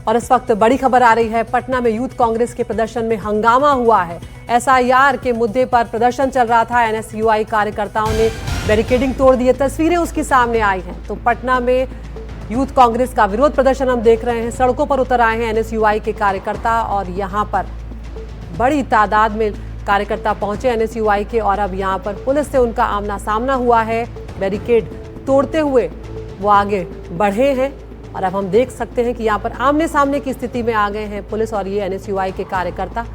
और इस वक्त बड़ी खबर आ रही है, पटना में यूथ कांग्रेस के प्रदर्शन में हंगामा हुआ है। एसआईआर के मुद्दे पर प्रदर्शन चल रहा था। एनएसयूआई कार्यकर्ताओं ने बैरिकेडिंग तोड़ दी है, तस्वीरें उसकी सामने आई हैं। तो पटना में यूथ कांग्रेस का विरोध प्रदर्शन हम देख रहे हैं, सड़कों पर उतर आए हैं एनएसयूआई के कार्यकर्ता और यहाँ पर बड़ी तादाद में कार्यकर्ता पहुंचे एनएसयूआई के, और अब यहाँ पर पुलिस से उनका आमना सामना हुआ है। बैरिकेड तोड़ते हुए वो आगे बढ़े हैं और अब हम देख सकते हैं कि यहाँ पर आमने सामने की स्थिति में आ गए हैं पुलिस और ये एनएसयूआई के कार्यकर्ता।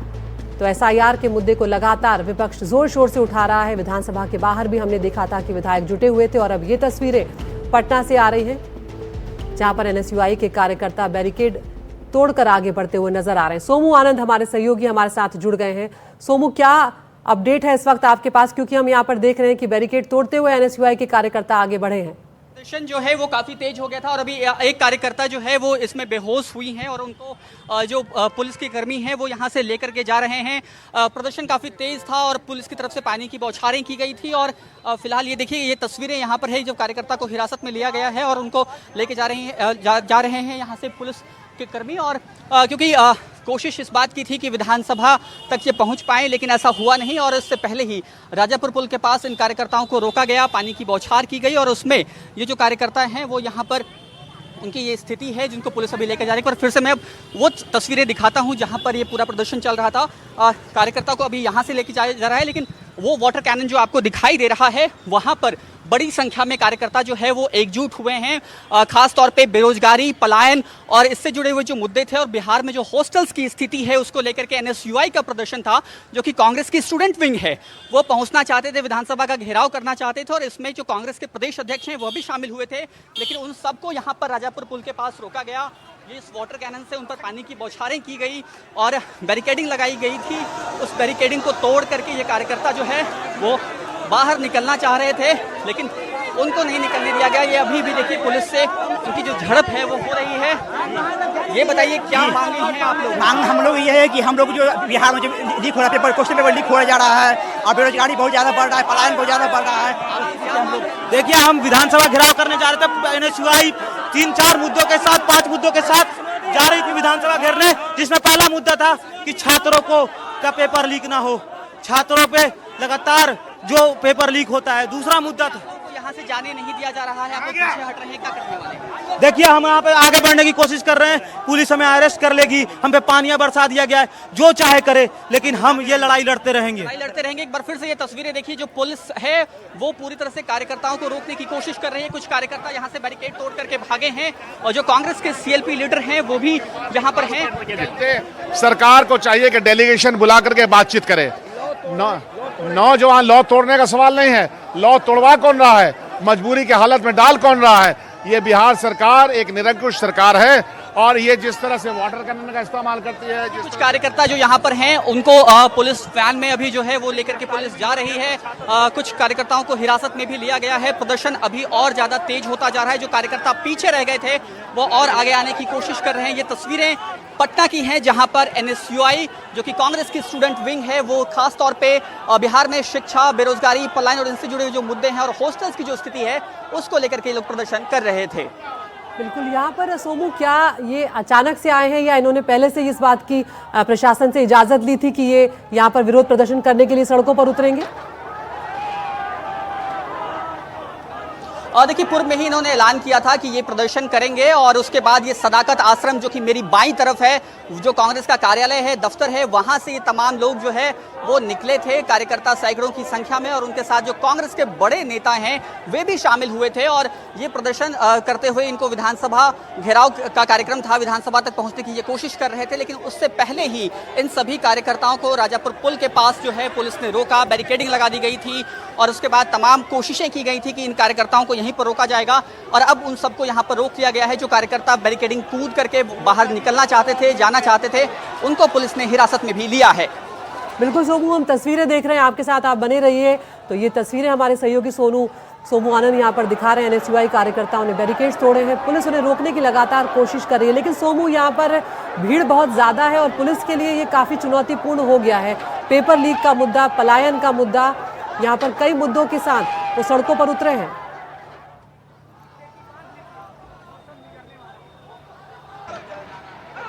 तो एसआईआर के मुद्दे को लगातार विपक्ष जोर शोर से उठा रहा है। विधानसभा के बाहर भी हमने देखा था कि विधायक जुटे हुए थे और अब ये तस्वीरें पटना से आ रही हैं जहां पर एनएसयूआई के कार्यकर्ता बैरिकेड तोड़कर आगे बढ़ते हुए नजर आ रहे हैं। सोमू आनंद हमारे सहयोगी हमारे साथ जुड़ गए हैं। सोमू, क्या अपडेट है इस वक्त आपके पास, क्योंकि हम यहाँ पर देख रहे हैं कि बैरिकेड तोड़ते हुए एनएसयूआई के कार्यकर्ता आगे बढ़े हैं। प्रदर्शन जो है वो काफ़ी तेज हो गया था और अभी एक कार्यकर्ता जो है वो इसमें बेहोश हुई हैं और उनको जो पुलिस के कर्मी हैं वो यहाँ से लेकर के जा रहे हैं। प्रदर्शन काफ़ी तेज था और पुलिस की तरफ से पानी की बौछारें की गई थी और फिलहाल ये देखिए, ये तस्वीरें यहाँ पर है जब कार्यकर्ता को हिरासत में लिया गया है और उनको लेके जा रहे हैं यहाँ से पुलिस के कर्मी। और क्योंकि कोशिश इस बात की थी कि विधानसभा तक ये पहुंच पाए, लेकिन ऐसा हुआ नहीं और इससे पहले ही राजापुर पुल के पास इन कार्यकर्ताओं को रोका गया, पानी की बौछार की गई और उसमें ये जो कार्यकर्ता हैं वो यहाँ पर उनकी ये स्थिति है जिनको पुलिस अभी लेकर जा रही है। पर फिर से मैं वो तस्वीरें दिखाता हूँ जहाँ पर ये पूरा प्रदर्शन चल रहा था। कार्यकर्ता को अभी यहाँ से लेके जा रहा है, लेकिन वो वाटर कैनन जो आपको दिखाई दे रहा है वहाँ पर बड़ी संख्या में कार्यकर्ता जो है वो एकजुट हुए हैं। खास तौर पे बेरोजगारी, पलायन और इससे जुड़े हुए जो मुद्दे थे और बिहार में जो हॉस्टल्स की स्थिति है उसको लेकर के एनएसयूआई का प्रदर्शन था, जो कि कांग्रेस की स्टूडेंट विंग है, वो पहुंचना चाहते थे, विधानसभा का घेराव करना चाहते थे और इसमें जो कांग्रेस के प्रदेश अध्यक्ष हैं वो भी शामिल हुए थे। लेकिन उन सबको यहाँ पर राजापुर पुल के पास रोका गया। ये इस वाटर कैनन से उन पर पानी की बौछारें की गई और बैरिकेडिंग लगाई गई थी। उस बैरिकेडिंग को तोड़ करके ये कार्यकर्ता जो है वो बाहर निकलना चाह रहे थे, लेकिन उनको नहीं निकलने दिया गया। ये अभी भी देखिए पुलिस से उनकी जो झड़प है वो हो रही है। ये बताइए क्या मांग हैं आप लोग? मांग हम लोग ये है कि हम लोग जो बिहार में जो लीक हो रहा है, क्वेश्चन पेपर लीक हो जा रहा है और बेरोजगारी बहुत ज़्यादा बढ़ रहा है, पलायन बहुत ज़्यादा बढ़ रहा है। देखिए, हम विधानसभा घेराव करने जा रहे थे, एनएसयूआई 3-4 मुद्दों के साथ, 5 मुद्दों के साथ जा रही थी विधानसभा घेरने, जिसमें पहला मुद्दा था कि छात्रों को का पेपर लीक ना हो, छात्रों पे लगातार जो पेपर लीक होता है। दूसरा मुद्दा था यहाँ से जाने नहीं दिया जा रहा है, आप पीछे हट रहे हैं, क्या करने वाले हैं? देखिए, हम यहाँ पे आगे बढ़ने की कोशिश कर रहे हैं, पुलिस हमें अरेस्ट कर लेगी, हम पे पानियां बरसा दिया गया है, जो चाहे करे, लेकिन हम ये लड़ाई लड़ते रहेंगे। एक बार फिर से ये तस्वीरें देखिए, जो पुलिस है वो पूरी तरह से कार्यकर्ताओं को रोकने की कोशिश कर रही है। कुछ कार्यकर्ता यहाँ से बैरिकेड तोड़ करके भागे हैं और जो कांग्रेस के सीएलपी लीडर हैं वो भी यहाँ पर हैं। सरकार को चाहिए कि डेलीगेशन बुला करके बातचीत करे। नौजवान लॉ तोड़ने का सवाल नहीं है, लॉ तोड़वा कौन रहा है, मजबूरी के हालत में डाल कौन रहा है? ये बिहार सरकार एक निरंकुश सरकार है और ये जिस तरह से वाटर कैनन का इस्तेमाल करती है। कुछ कार्यकर्ता जो यहाँ पर हैं उनको पुलिस वैन में अभी जो है वो लेकर के पुलिस जा रही है। कुछ कार्यकर्ताओं को हिरासत में भी लिया गया है। प्रदर्शन अभी और ज्यादा तेज होता जा रहा है। जो कार्यकर्ता पीछे रह गए थे वो और आगे आने की कोशिश कर रहे हैं। ये तस्वीरें पटना की हैं जहां पर एनएसयूआई जो कि कांग्रेस की स्टूडेंट विंग है वो खास तौर पे बिहार में शिक्षा, बेरोजगारी, पलायन और इनसे जुड़े जो मुद्दे हैं और हॉस्टल्स की जो स्थिति है उसको लेकर के लोग प्रदर्शन कर रहे थे। बिल्कुल, यहाँ पर सोमू, क्या ये अचानक से आए हैं या इन्होंने पहले से इस बात की प्रशासन से इजाजत ली थी कि ये यहाँ पर विरोध प्रदर्शन करने के लिए सड़कों पर उतरेंगे? और देखिए, पूर्व में ही इन्होंने ऐलान किया था कि ये प्रदर्शन करेंगे और उसके बाद ये सदाकत आश्रम जो कि मेरी बाईं तरफ है, जो कांग्रेस का कार्यालय है, दफ्तर है, वहां से ये तमाम लोग जो है वो निकले थे, कार्यकर्ता सैकड़ों की संख्या में, और उनके साथ जो कांग्रेस के बड़े नेता हैं वे भी शामिल हुए थे और ये प्रदर्शन करते हुए इनको विधानसभा घेराव का कार्यक्रम था, विधानसभा तक पहुंचने की ये कोशिश कर रहे थे। लेकिन उससे पहले ही इन सभी कार्यकर्ताओं को राजापुर पुल के पास जो है पुलिस ने रोका, बैरिकेडिंग लगा दी गई थी और उसके बाद तमाम कोशिशें की गई थी कि इन कार्यकर्ताओं को यहीं पर रोका जाएगा और अब उन सबको यहाँ पर रोक लिया गया है। जो कार्यकर्ता बैरिकेडिंग कूद करके बाहर निकलना चाहते थे, जाना चाहते थे, उनको पुलिस ने हिरासत में भी लिया है। बिल्कुल सोमू, हम तस्वीरें देख रहे हैं, आपके साथ आप बने रहिए। तो ये तस्वीरें हमारे सहयोगी सोमू आनंद यहाँ पर दिखा रहे हैं। एनएसयूआई कार्यकर्ताओं ने बैरिकेड्स तोड़े हैं, पुलिस उन्हें रोकने की लगातार कोशिश कर रही है। लेकिन सोमू, यहाँ पर भीड़ बहुत ज़्यादा है और पुलिस के लिए ये काफ़ी चुनौतीपूर्ण हो गया है। पेपर लीक का मुद्दा, पलायन का मुद्दा, यहाँ पर कई मुद्दों के साथ वो सड़कों पर उतरे हैं। जी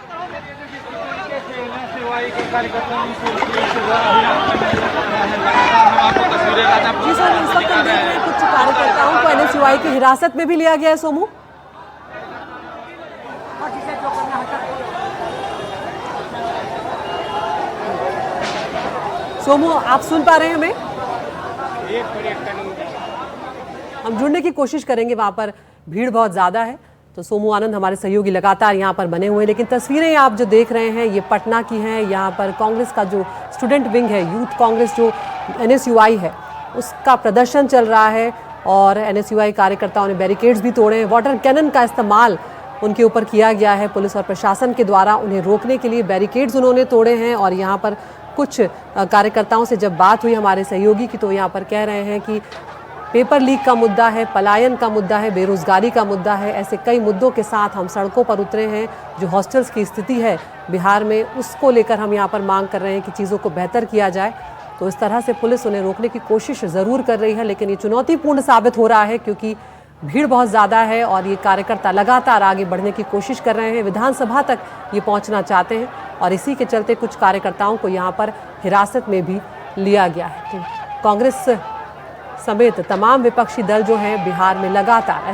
सर, इस वक्त हम देख रहे हैं कुछ कार्यकर्ताओं को एनएसयूआई की हिरासत में भी लिया गया है। सोमू, सोमू आप सुन पा रहे हैं हमें? हम जुड़ने की कोशिश करेंगे, वहां पर भीड़ बहुत ज्यादा है। तो सोमू आनंद हमारे सहयोगी लगातार यहाँ पर बने हुए हैं, लेकिन तस्वीरें आप जो देख रहे हैं ये पटना की हैं। यहाँ पर कांग्रेस का जो स्टूडेंट विंग है, यूथ कांग्रेस जो एनएसयूआई है, उसका प्रदर्शन चल रहा है और एनएसयूआई कार्यकर्ताओं ने बैरिकेड्स भी तोड़े हैं। वाटर कैनन का इस्तेमाल उनके ऊपर किया गया है पुलिस और प्रशासन के द्वारा। उन्हें रोकने के लिए बैरिकेड्स उन्होंने तोड़े हैं। और यहाँ पर कुछ कार्यकर्ताओं से जब बात हुई हमारे सहयोगी की, तो यहाँ पर कह रहे हैं कि पेपर लीक का मुद्दा है, पलायन का मुद्दा है, बेरोजगारी का मुद्दा है, ऐसे कई मुद्दों के साथ हम सड़कों पर उतरे हैं। जो हॉस्टल्स की स्थिति है बिहार में, उसको लेकर हम यहाँ पर मांग कर रहे हैं कि चीज़ों को बेहतर किया जाए। तो इस तरह से पुलिस उन्हें रोकने की कोशिश ज़रूर कर रही है, लेकिन ये चुनौतीपूर्ण साबित हो रहा है क्योंकि भीड़ बहुत ज़्यादा है और ये कार्यकर्ता लगातार आगे बढ़ने की कोशिश कर रहे हैं। विधानसभा तक ये पहुँचना चाहते हैं और इसी के चलते कुछ कार्यकर्ताओं को यहाँ पर हिरासत में भी लिया गया है। तो कांग्रेस समेत तमाम विपक्षी दल जो हैं बिहार में लगातार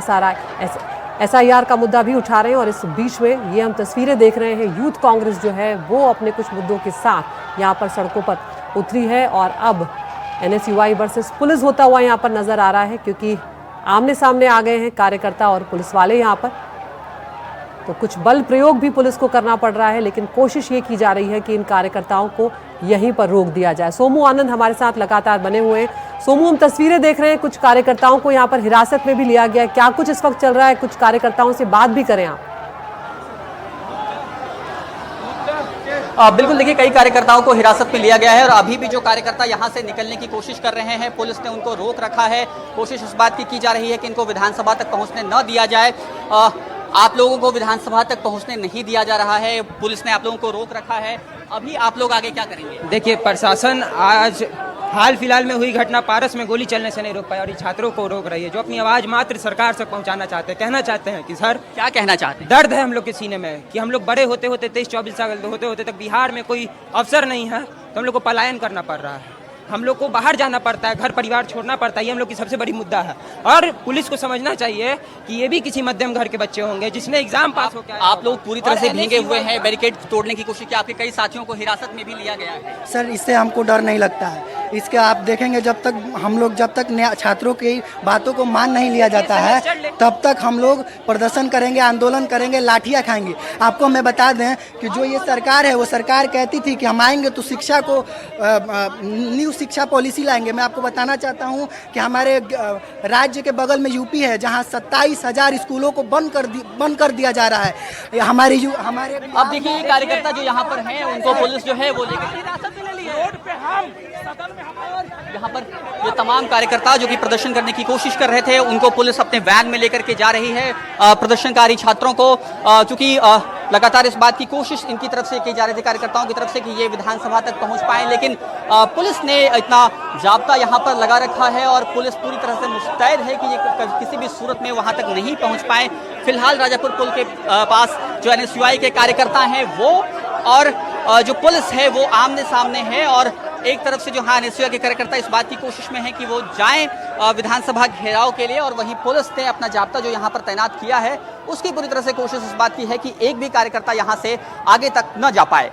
SIR का मुद्दा भी उठा रहे हैं। और इस बीच में ये हम तस्वीरें देख रहे हैं, यूथ कांग्रेस जो है वो अपने कुछ मुद्दों के साथ यहाँ पर सड़कों पर उतरी है और अब एनएसयूआई वर्सेस पुलिस होता हुआ यहाँ पर नजर आ रहा है, क्योंकि आमने सामने आ गए हैं कार्यकर्ता और पुलिस वाले यहाँ पर। तो कुछ बल प्रयोग भी पुलिस को करना पड़ रहा है, लेकिन कोशिश ये की जा रही है कि इन कार्यकर्ताओं को यहीं पर रोक दिया जाए। सोमू आनंद हमारे साथ लगातार बने हुए हैं। सोमू, हम तस्वीरें देख रहे हैं, कुछ कार्यकर्ताओं को यहाँ पर हिरासत में भी लिया गया है। क्या कुछ इस वक्त चल रहा है? कुछ कार्यकर्ताओं से बात भी करें आप। बिल्कुल, देखिए कई कार्यकर्ताओं को हिरासत में लिया गया है और अभी भी जो कार्यकर्ता यहाँ से निकलने की कोशिश कर रहे हैं, पुलिस ने उनको रोक रखा है। कोशिश इस बात की जा रही है कि इनको विधानसभा तक पहुँचने न दिया जाए। आप लोगों को विधानसभा तक पहुँचने नहीं दिया जा रहा है, पुलिस ने आप लोगों को रोक रखा है। अभी आप लोग आगे क्या करेंगे? देखिए, प्रशासन आज हाल फिलहाल में हुई घटना पारस में गोली चलने से नहीं रोक पाया और ये छात्रों को रोक रही है, जो अपनी आवाज मात्र सरकार तक पहुंचाना चाहते हैं। कहना चाहते हैं कि सर, क्या कहना चाहते हैं? दर्द है हम लोग के सीने में कि हम लोग बड़े होते होते 23-24 साल होते होते तक बिहार में कोई अवसर नहीं है, तो हम लोग को पलायन करना पड़ रहा है, हम लोग को बाहर जाना पड़ता है, घर परिवार छोड़ना पड़ता है। ये हम लोग की सबसे बड़ी मुद्दा है और पुलिस को समझना चाहिए कि ये भी किसी मध्यम घर के बच्चे होंगे जिसने एग्जाम पास होकर। आप लोग पूरी तरह से भीगे हुए हैं, बैरिकेड तोड़ने की कोशिश की, आपके कई साथियों को हिरासत में भी लिया गया है। सर, इससे हमको डर नहीं लगता है। इसके आप देखेंगे, जब तक छात्रों की बातों को मान नहीं लिया जाता है, तब तक हम लोग प्रदर्शन करेंगे, आंदोलन करेंगे, लाठियाँ खाएंगे। आपको मैं बता दें कि जो ये सरकार है, वो सरकार कहती थी कि हम आएंगे तो शिक्षा को न्यू शिक्षा पॉलिसी लाएंगे। मैं आपको बताना चाहता हूं कि हमारे राज्य के बगल में यूपी है, जहां 27,000 स्कूलों को बंद कर दिया जा रहा है। हमारे अब देखिए, ये कार्यकर्ता जो यहाँ पर हैं, उनको पुलिस जो है वो लेकर हिरासत में ले लिया है। यहाँ पर ये तमाम कार्यकर्ता जो कि प्रदर्शन करने की कोशिश कर रहे थे, उनको पुलिस अपने वैन में लेकर के जा रही है। प्रदर्शनकारी छात्रों को चूंकि लगातार इस बात की कोशिश इनकी तरफ से की जा रही थी, कार्यकर्ताओं की तरफ से, कि ये विधानसभा तक पहुंच पाए, लेकिन पुलिस ने इतना जाब्ता यहाँ पर लगा रखा है और पुलिस पूरी तरह से मुस्तैद है कि ये किसी भी सूरत में वहाँ तक नहीं पहुँच पाए। फिलहाल राजापुर पुल के पास जो एनएसयूआई के कार्यकर्ता हैं वो और जो पुलिस है वो आमने सामने है और एक तरफ से जो एनएसयूआई के कार्यकर्ता इस बात की कोशिश में है कि वो जाएं विधानसभा घेराव के लिए, और वहीं पुलिस ने अपना जाब्ता जो यहाँ पर तैनात किया है उसकी पूरी तरह से कोशिश इस बात की है कि एक भी कार्यकर्ता यहाँ से आगे तक न जा पाए।